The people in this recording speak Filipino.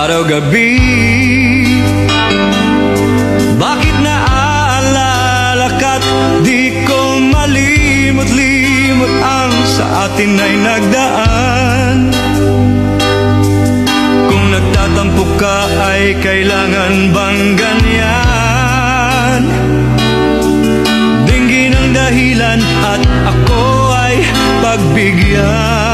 araw-gabi. Bakit naaalala ka't di ko malimot-limot ang sa atin ay nagdaan? Kung nagtatampo ka ay kailangan bang ganyan? Dinggin ang dahilan at ako ay pagbigyan.